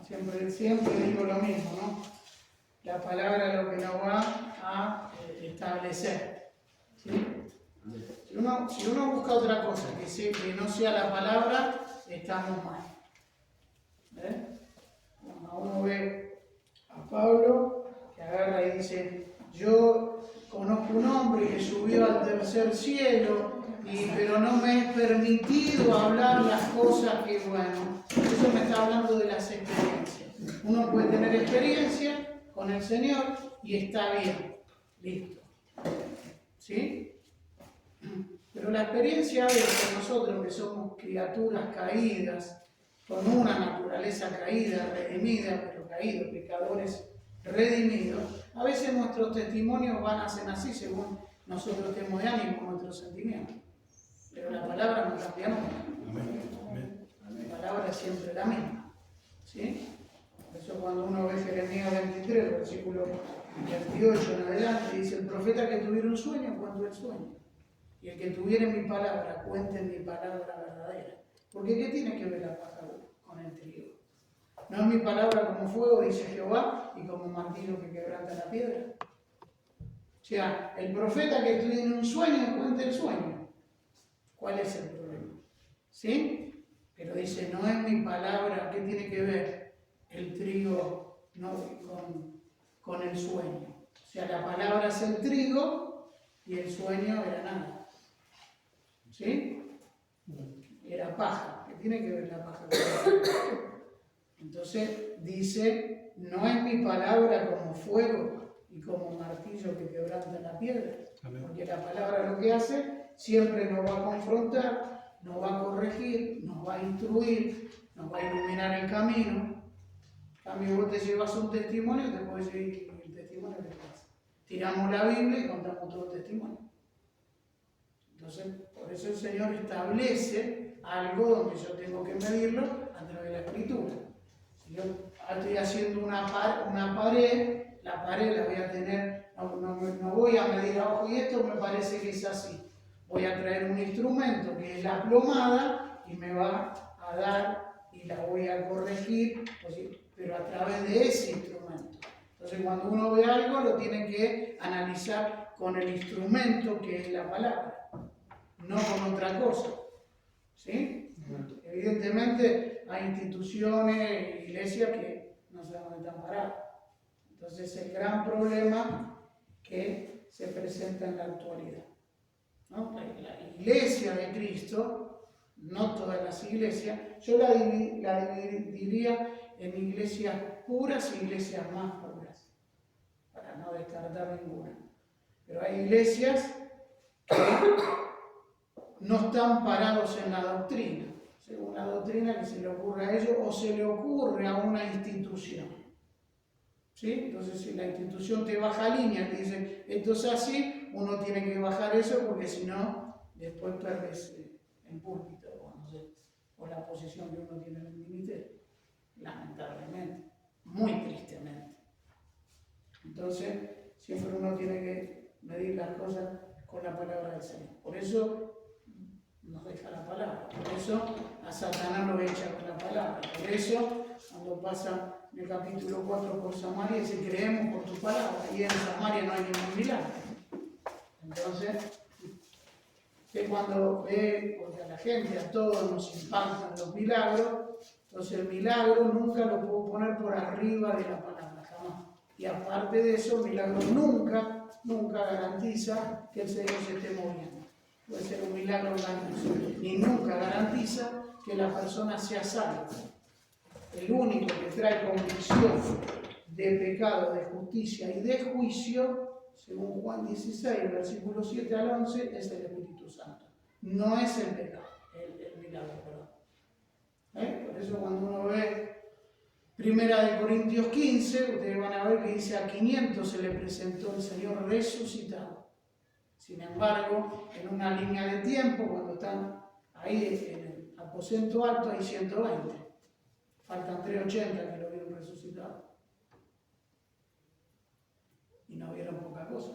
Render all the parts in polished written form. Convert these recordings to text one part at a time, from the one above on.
Siempre digo lo mismo, ¿no? La palabra es lo que nos va a establecer. ¿Sí? Si uno busca otra cosa que no sea la palabra, estamos mal. Cuando uno ve a Pablo, que agarra y dice, yo conozco un hombre que subió al tercer cielo, pero no me es permitido hablar las cosas que, bueno, eso me está hablando de las experiencias. Uno puede tener experiencia con el Señor y está bien, listo. ¿Sí? Pero la experiencia de nosotros que somos criaturas caídas, con una naturaleza caída, redimida, pero caídos, pecadores redimidos, a veces nuestros testimonios van a ser así según nosotros estemos de ánimo, nuestros sentimientos. Pero la palabra no cambia nunca. La palabra es siempre la misma. ¿Sí? Por eso cuando uno ve Jeremías 23, versículo 28 en adelante, dice, el profeta que tuviera un sueño, cuente el sueño. Y el que tuviera mi palabra, cuente mi palabra verdadera. Porque ¿qué tiene que ver la paja con el trigo? No es mi palabra como fuego, dice Jehová, y como martillo que quebranta la piedra. O sea, el profeta que tiene un sueño, cuente el sueño. ¿Cuál es el problema? ¿Sí? Pero dice, no es mi palabra, ¿qué tiene que ver el trigo con el sueño? O sea, la palabra es el trigo y el sueño era nada. ¿Sí? Era paja. ¿Qué tiene que ver la paja con el sueño? Entonces dice, no es mi palabra como fuego y como martillo que quebranta la piedra. Amén. Porque la palabra lo que hace, siempre nos va a confrontar, nos va a corregir, nos va a instruir, nos va a iluminar el camino. En cambio, vos te llevas un testimonio, te puedes seguir el testimonio que pasa. Tiramos la Biblia y contamos todo el testimonio. Entonces, por eso el Señor establece algo donde yo tengo que medirlo a través de la Escritura. Si yo estoy haciendo una pared, la pared la voy a tener, no voy a medir abajo y esto me parece que es así. Voy a traer un instrumento que es la plomada y me va a dar y la voy a corregir, pero a través de ese instrumento. Entonces cuando uno ve algo lo tiene que analizar con el instrumento que es la palabra, no con otra cosa. ¿Sí? Evidentemente hay instituciones, iglesias que no sé dónde están paradas. Entonces el gran problema que se presenta en la actualidad, ¿no? La iglesia de Cristo, no todas las iglesias, yo la dividiría en iglesias puras e iglesias más puras, para no descartar ninguna. Pero hay iglesias que no están parados en la doctrina, según la doctrina que se le ocurre a ellos o se le ocurre a una institución. ¿Sí? Entonces, si la institución te baja línea, te dice esto es así, uno tiene que bajar eso porque si no, después pierdes el púlpito o la posición que uno tiene en el ministerio. Lamentablemente, muy tristemente. Entonces, siempre uno tiene que medir las cosas con la palabra del Señor. Por eso nos deja la palabra, por eso a Satanás lo echa con la palabra, por eso cuando pasa en el capítulo 4 por Samaria dice creemos por tu palabra y en Samaria no hay ningún milagro. Entonces, usted cuando ve, porque a la gente, a todos nos impactan los milagros, entonces el milagro nunca lo puedo poner por arriba de la palabra, jamás. Y aparte de eso, el milagro nunca garantiza que el Señor se esté moviendo. Puede ser un milagro grandioso y nunca garantiza que la persona sea salva. El único que trae convicción de pecado, de justicia y de juicio, según Juan 16, versículos 7 al 11, es el Espíritu Santo. No es el pecado, el milagro, perdón. Por eso cuando uno ve 1 Corintios 15, ustedes van a ver que dice a 500 se le presentó el Señor resucitado. Sin embargo, en una línea de tiempo, cuando están ahí en el aposento alto, hay 120. Faltan 380 que lo vieron resucitado. Y no vieron poca cosa.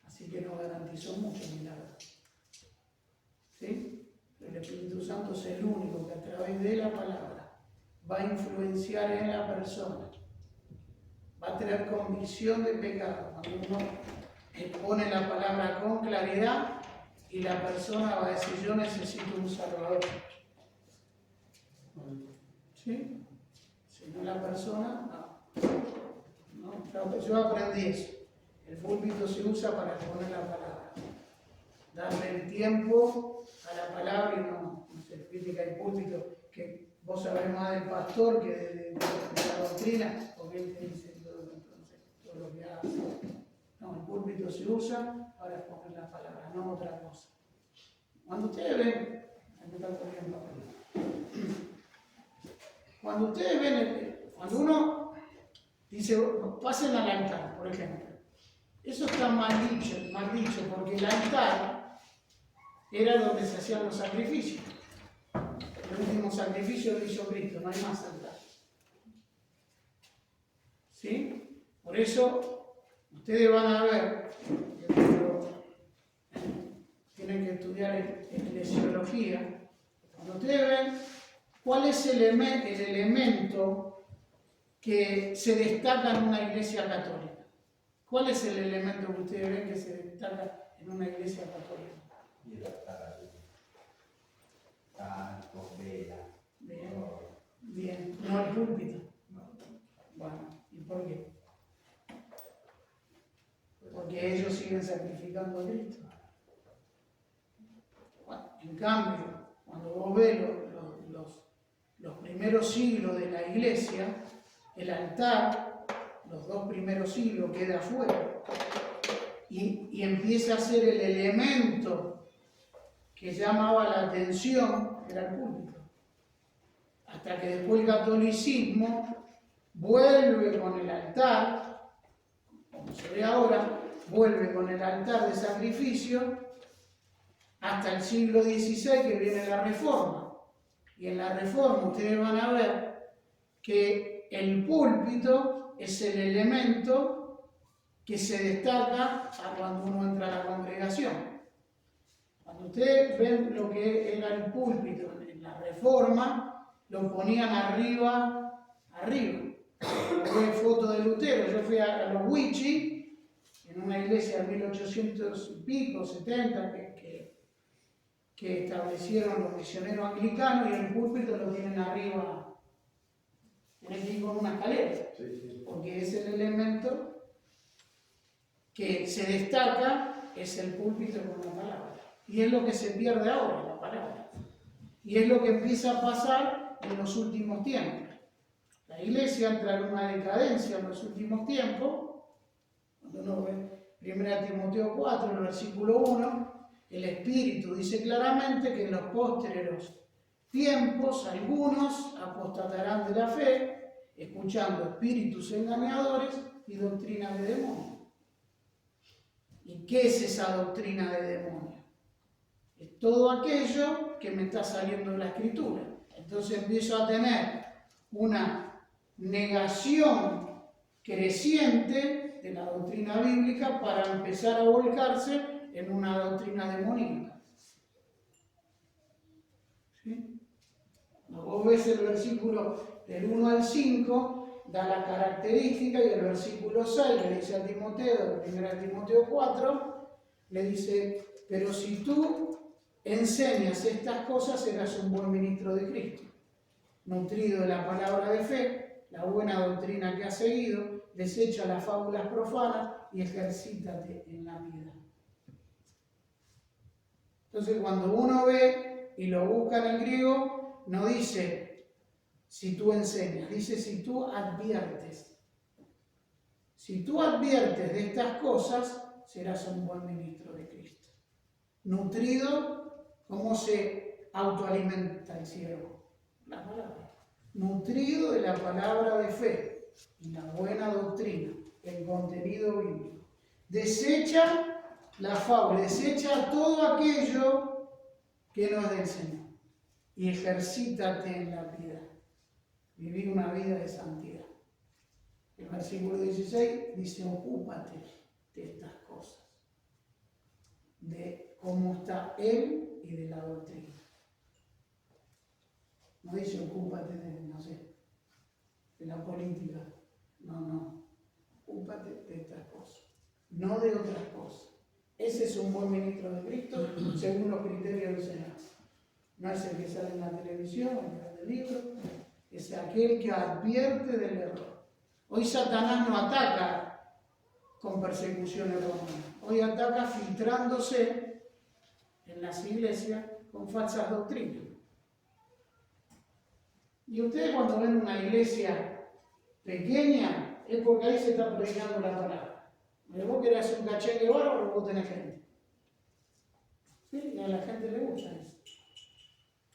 Así que no garantizó mucho el milagro. ¿Sí? El Espíritu Santo es el único que a través de la palabra va a influenciar en la persona, va a tener convicción de pecado. Cuando uno expone la palabra con claridad y la persona va a decir, yo necesito un Salvador. ¿Sí? Si no la persona, no. Yo aprendí eso. El púlpito se usa para exponer la palabra. Darle el tiempo a la palabra y no se critica el púlpito, que vos sabés más del pastor que de la doctrina, porque él te dice todo lo que hace. No, el púlpito se usa para exponer la palabra, no otra cosa. Cuando ustedes ven, cuando uno dice, pasen al altar, por ejemplo, eso está mal dicho, porque el altar era donde se hacían los sacrificios. El último sacrificio lo hizo Cristo, no hay más altar. ¿Sí? Por eso, ustedes van a ver, tienen que estudiar eclesiología, cuando ustedes ven cuál es el elemento que se destaca en una iglesia católica. ¿Cuál es el elemento que ustedes ven que se destaca en una iglesia católica? Bien. No el púlpito. Bueno, ¿y por qué? Porque ellos siguen sacrificando a Cristo. Bueno, en cambio, cuando vos ves los primeros siglos de la iglesia, el altar, los 2 primeros siglos, queda afuera. Y empieza a ser el elemento que llamaba la atención, era el púlpito. Hasta que después el catolicismo vuelve con el altar, como se ve ahora, vuelve con el altar de sacrificio, hasta el siglo XVI que viene la Reforma. Y en la Reforma ustedes van a ver que el púlpito es el elemento que se destaca cuando uno entra a la congregación. Cuando ustedes ven lo que era el púlpito en la Reforma, lo ponían arriba. Fue foto de Lutero. Yo fui a los Huichi, en una iglesia de 1800 y pico, 70, que establecieron los misioneros anglicanos, y el púlpito lo tienen arriba, tienen que ir con una escalera, porque es el elemento que se destaca, es el púlpito con la palabra. Y es lo que se pierde ahora, la palabra. Y es lo que empieza a pasar en los últimos tiempos. La iglesia entra en una decadencia en los últimos tiempos. Cuando uno ve 1 Timoteo 4, el versículo 1, el Espíritu dice claramente que en los postreros tiempos algunos apostatarán de la fe, escuchando espíritus engañadores y doctrina de demonios. ¿Y qué es esa doctrina de demonios? Es todo aquello que me está saliendo de la Escritura. Entonces empiezo a tener una negación creciente de la doctrina bíblica para empezar a volcarse en una doctrina demoníaca. ¿Sí? Vos ves el versículo del 1 al 5, da la característica, y el versículo 6 le dice a Timoteo, 1 Timoteo 4, le dice, pero si tú enseñas estas cosas, serás un buen ministro de Cristo, nutrido de la palabra de fe, la buena doctrina que has seguido, desecha las fábulas profanas y ejercítate en la vida. Entonces, cuando uno ve y lo busca en el griego, no dice si tú enseñas, dice si tú adviertes. Si tú adviertes de estas cosas, serás un buen ministro de Cristo. Nutrido, ¿cómo se autoalimenta el siervo? La palabra. Nutrido de la palabra de fe y la buena doctrina, el contenido bíblico. Desecha la fábula, desecha todo aquello que no es del Señor y ejercítate en la piedad. Vivir una vida de santidad. El versículo 16 dice, ocúpate de estas cosas, de cómo está Él y de la doctrina. No dice ocúpate de, no sé, de la política. No. Ocúpate de estas cosas, no de otras cosas. Ese es un buen ministro de Cristo según los criterios del Señor. No es el que sale en la televisión, el que habla de libros, es aquel que advierte del error. Hoy Satanás no ataca con persecuciones romanas, hoy ataca filtrándose en las iglesias con falsas doctrinas. Y ustedes cuando ven una iglesia pequeña, es porque ahí se está predicando la palabra. Vos querés hacer un cachengue bárbaro, vos tenés gente. ¿Sí? Y a la gente le gusta eso.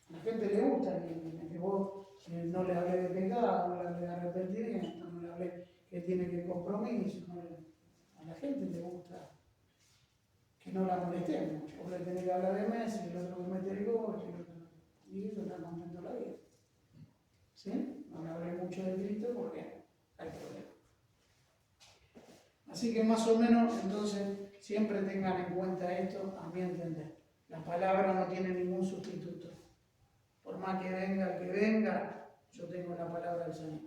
A la gente le gusta que vos no le hables de pecado, no le hables de arrepentimiento, no le hables que tiene que compromiso. A la gente le gusta que no la molestemos. Vos le tenés que hablar de Messi, el otro que mete el gol, y eso está contento la vida. ¿Sí? No me hablé mucho de Cristo porque hay problemas. Así que más o menos, entonces, siempre tengan en cuenta esto, a mi entender. La palabra no tiene ningún sustituto. Por más que venga el que venga, yo tengo la palabra del Señor.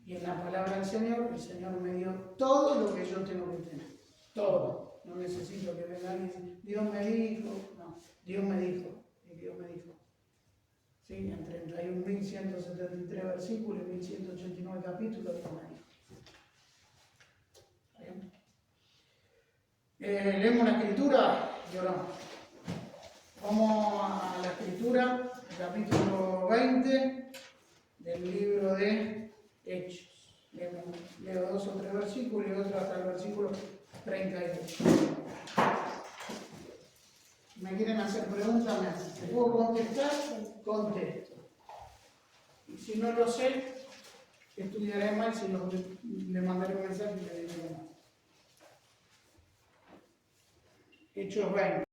Y en la palabra del Señor, el Señor me dio todo lo que yo tengo que tener. Todo. No necesito que venga alguien y diga, Dios me dijo. No, Dios me dijo. Y Dios me dijo. ¿Sí? En 31.173 versículos y 1.189 capítulos, Dios me dijo. Leemos la escritura y oramos. Vamos a la escritura, el capítulo 20 del libro de Hechos. Leo 2 o 3 versículos y otro hasta el versículo 32. Si me quieren hacer preguntas, me hacen. Si puedo contestar, contesto. Y si no lo sé, estudiaré más y le mandaré un mensaje y le diré más. Hechos 20.